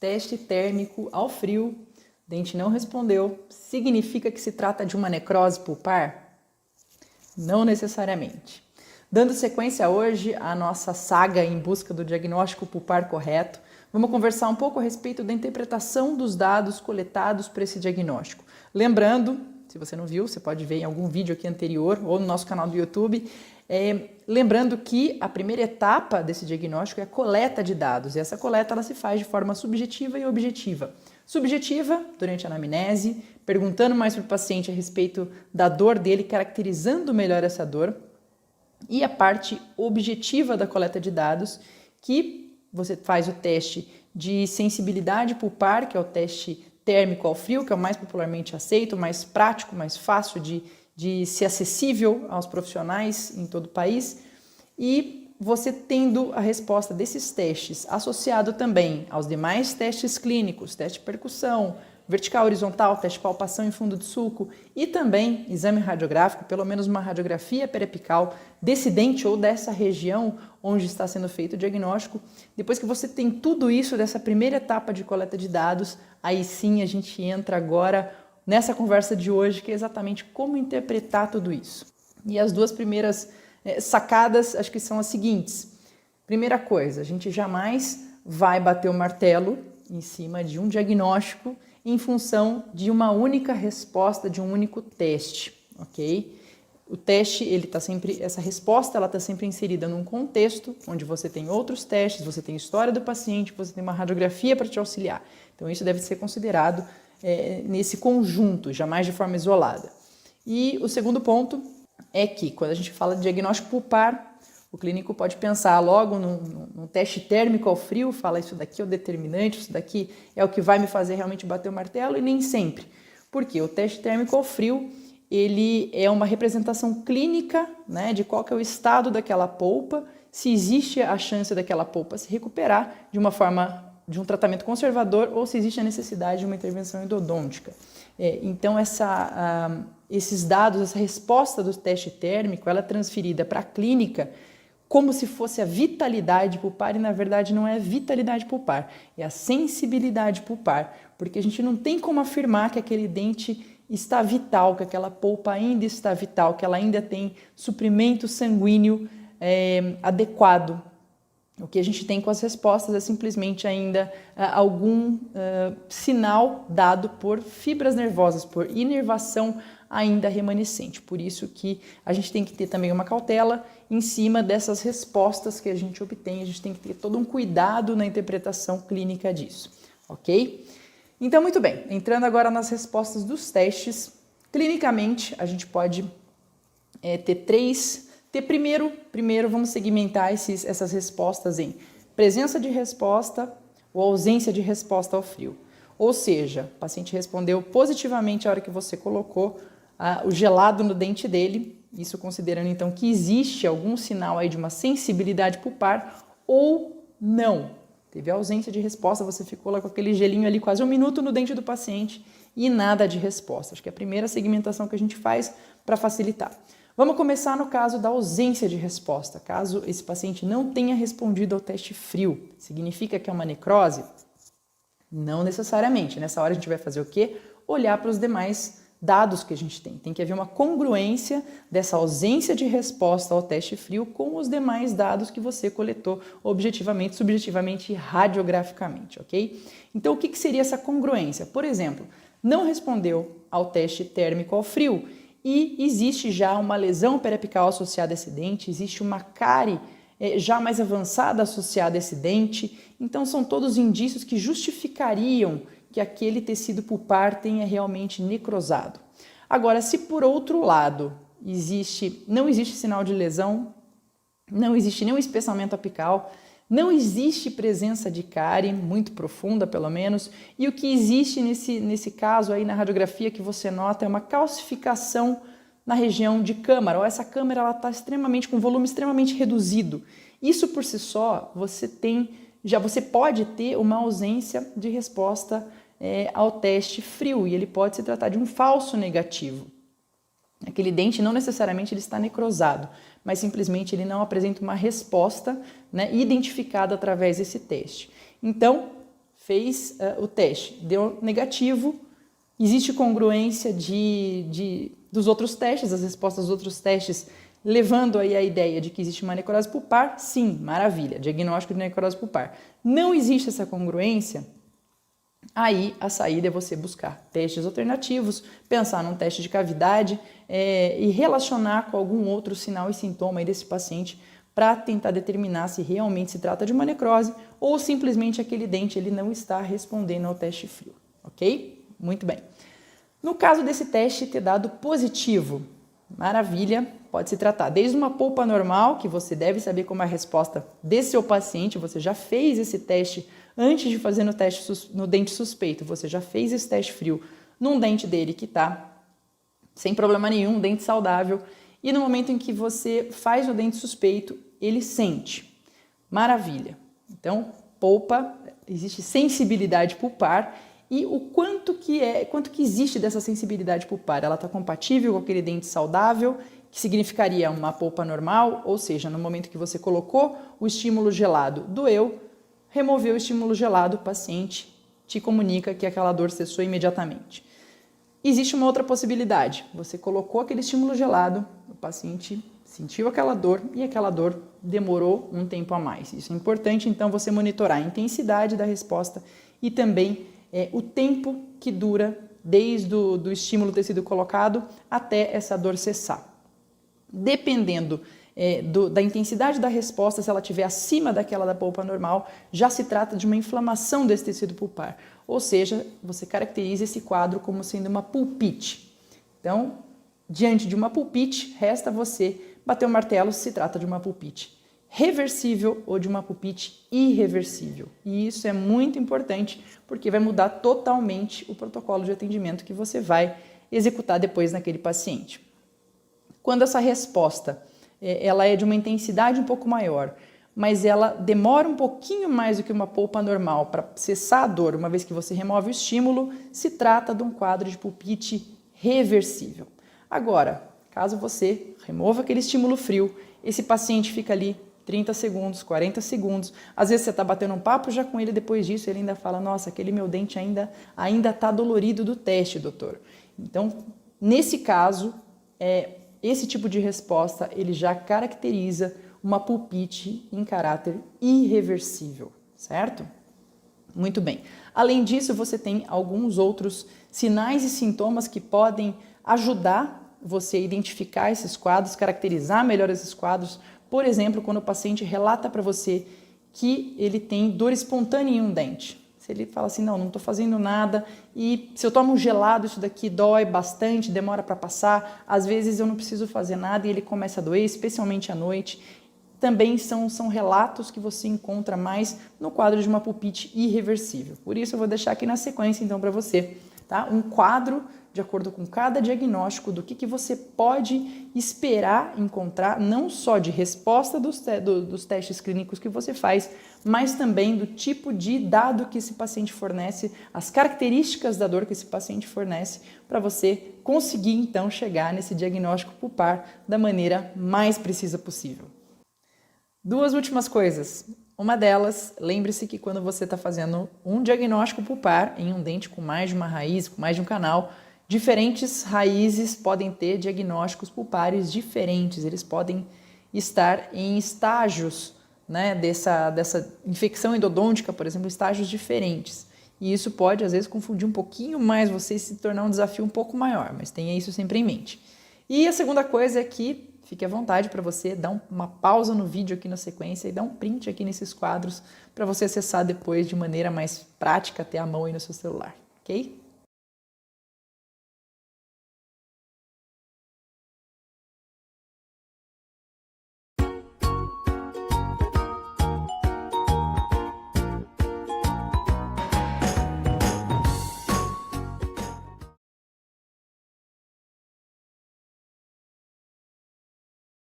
Teste térmico ao frio, dente não respondeu, significa que se trata de uma necrose pulpar? Não necessariamente. Dando sequência hoje à nossa saga em busca do diagnóstico pulpar correto, vamos conversar um pouco a respeito da interpretação dos dados coletados para esse diagnóstico. Lembrando, se você não viu, você pode ver em algum vídeo aqui anterior ou no nosso canal do YouTube, lembrando que a primeira etapa desse diagnóstico é a coleta de dados, e essa coleta ela se faz de forma subjetiva e objetiva. Subjetiva, durante a anamnese, perguntando mais para o paciente a respeito da dor dele, caracterizando melhor essa dor, e a parte objetiva da coleta de dados, que você faz o teste de sensibilidade pulpar, que é o teste térmico ao frio, que é o mais popularmente aceito, mais prático, mais fácil de ser acessível aos profissionais em todo o país, e você tendo a resposta desses testes associado também aos demais testes clínicos, teste de percussão, vertical, horizontal, teste de palpação em fundo de sulco e também exame radiográfico, pelo menos uma radiografia periapical desse dente ou dessa região onde está sendo feito o diagnóstico. Depois que você tem tudo isso dessa primeira etapa de coleta de dados, aí sim a gente entra agora nessa conversa de hoje, que é exatamente como interpretar tudo isso. E as duas primeiras sacadas acho que são as seguintes. Primeira coisa, a gente jamais vai bater o martelo em cima de um diagnóstico em função de uma única resposta, de um único teste, ok? O teste, essa resposta ela está sempre inserida num contexto onde você tem outros testes, você tem história do paciente, você tem uma radiografia para te auxiliar. Então isso deve ser considerado nesse conjunto, jamais de forma isolada. E o segundo ponto é que quando a gente fala de diagnóstico pulpar, o clínico pode pensar logo num teste térmico ao frio, fala isso daqui é o determinante, isso daqui é o que vai me fazer realmente bater o martelo, e nem sempre. Porque o teste térmico ao frio, ele é uma representação clínica, né, de qual que é o estado daquela polpa, se existe a chance daquela polpa se recuperar de uma forma, de um tratamento conservador, ou se existe a necessidade de uma intervenção endodôntica. Então esses dados, essa resposta do teste térmico, ela é transferida para a clínica como se fosse a vitalidade pulpar, e na verdade não é vitalidade pulpar, é a sensibilidade pulpar, porque a gente não tem como afirmar que aquele dente está vital, que aquela polpa ainda está vital, que ela ainda tem suprimento sanguíneo adequado. O que a gente tem com as respostas é simplesmente ainda algum sinal dado por fibras nervosas, por inervação ainda remanescente. Por isso que a gente tem que ter também uma cautela em cima dessas respostas que a gente obtém. A gente tem que ter todo um cuidado na interpretação clínica disso, ok? Então, muito bem. Entrando agora nas respostas dos testes, clinicamente a gente pode Primeiro vamos segmentar essas respostas em presença de resposta ou ausência de resposta ao frio. Ou seja, o paciente respondeu positivamente a hora que você colocou o gelado no dente dele, isso considerando então que existe algum sinal aí de uma sensibilidade pulpar, ou não. Teve ausência de resposta, você ficou lá com aquele gelinho ali quase 1 minuto no dente do paciente e nada de resposta. Acho que é a primeira segmentação que a gente faz para facilitar. Vamos começar no caso da ausência de resposta. Caso esse paciente não tenha respondido ao teste frio, significa que é uma necrose? Não necessariamente. Nessa hora a gente vai fazer o quê? Olhar para os demais dados que a gente tem. Tem que haver uma congruência dessa ausência de resposta ao teste frio com os demais dados que você coletou objetivamente, subjetivamente e radiograficamente, ok? Então o que seria essa congruência? Por exemplo, não respondeu ao teste térmico ao frio, e existe já uma lesão periapical associada a esse dente, existe uma cárie já mais avançada associada a esse dente, então são todos indícios que justificariam que aquele tecido pulpar tenha realmente necrosado. Agora, se por outro lado não existe sinal de lesão, não existe nenhum espessamento apical, não existe presença de cárie, muito profunda pelo menos, e o que existe nesse caso aí na radiografia que você nota é uma calcificação na região de câmara, ou essa câmara ela está com volume extremamente reduzido. Isso por si só, você pode ter uma ausência de resposta ao teste frio, e ele pode se tratar de um falso negativo. Aquele dente não necessariamente ele está necrosado, mas simplesmente ele não apresenta uma resposta, né, identificada através desse teste. Então, fez o teste, deu negativo, existe congruência dos outros testes, as respostas dos outros testes, levando aí a ideia de que existe uma necrose pulpar? Sim, maravilha, diagnóstico de necrose pulpar. Não existe essa congruência? Aí a saída é você buscar testes alternativos, pensar num teste de cavidade e relacionar com algum outro sinal e sintoma aí desse paciente para tentar determinar se realmente se trata de uma necrose ou simplesmente aquele dente ele não está respondendo ao teste frio, ok? Muito bem. No caso desse teste ter dado positivo, maravilha, pode se tratar desde uma polpa normal, que você deve saber como é a resposta desse seu paciente, você já fez esse teste antes de fazer no dente suspeito, você já fez esse teste frio num dente dele que está sem problema nenhum, um dente saudável, e no momento em que você faz o dente suspeito, ele sente. Maravilha. Então, polpa, existe sensibilidade pulpar, e o quanto que existe dessa sensibilidade pulpar? Ela está compatível com aquele dente saudável, que significaria uma polpa normal, ou seja, no momento que você colocou o estímulo gelado, doeu, removeu o estímulo gelado, o paciente te comunica que aquela dor cessou imediatamente. Existe uma outra possibilidade, você colocou aquele estímulo gelado, o paciente sentiu aquela dor e aquela dor demorou um tempo a mais. Isso é importante, então, você monitorar a intensidade da resposta e também o tempo que dura desde do estímulo ter sido colocado até essa dor cessar. Dependendo da intensidade da resposta, se ela estiver acima daquela da polpa normal, já se trata de uma inflamação desse tecido pulpar. Ou seja, você caracteriza esse quadro como sendo uma pulpite. Então, diante de uma pulpite, resta você bater o martelo se trata de uma pulpite reversível ou de uma pulpite irreversível. E isso é muito importante porque vai mudar totalmente o protocolo de atendimento que você vai executar depois naquele paciente. Quando essa resposta ela é de uma intensidade um pouco maior, mas ela demora um pouquinho mais do que uma polpa normal para cessar a dor, uma vez que você remove o estímulo, se trata de um quadro de pulpite reversível. Agora, caso você remova aquele estímulo frio, esse paciente fica ali 30 segundos, 40 segundos, às vezes você está batendo um papo já com ele, depois disso ele ainda fala, nossa, aquele meu dente ainda está dolorido do teste, doutor. Então, nesse caso, esse tipo de resposta, ele já caracteriza uma pulpite em caráter irreversível, certo? Muito bem. Além disso, você tem alguns outros sinais e sintomas que podem ajudar você a identificar esses quadros, caracterizar melhor esses quadros. Por exemplo, quando o paciente relata para você que ele tem dor espontânea em um dente. Se ele fala assim, não estou fazendo nada e se eu tomo um gelado, isso daqui dói bastante, demora para passar, às vezes eu não preciso fazer nada e ele começa a doer, especialmente à noite. Também são relatos que você encontra mais no quadro de uma pulpite irreversível. Por isso eu vou deixar aqui na sequência então para você, tá? Um quadro de acordo com cada diagnóstico do que você pode esperar encontrar, não só de resposta dos testes clínicos que você faz, mas também do tipo de dado que esse paciente fornece, as características da dor que esse paciente fornece, para você conseguir então chegar nesse diagnóstico pulpar da maneira mais precisa possível. Duas últimas coisas. Uma delas, lembre-se que quando você está fazendo um diagnóstico pulpar em um dente com mais de uma raiz, com mais de um canal, diferentes raízes podem ter diagnósticos pulpares diferentes, eles podem estar em estágios, né, dessa infecção endodôntica, por exemplo, estágios diferentes. E isso pode, às vezes, confundir um pouquinho mais você e se tornar um desafio um pouco maior, mas tenha isso sempre em mente. E a segunda coisa é que fique à vontade para você dar uma pausa no vídeo aqui na sequência e dar um print aqui nesses quadros para você acessar depois de maneira mais prática, ter a mão aí no seu celular, ok?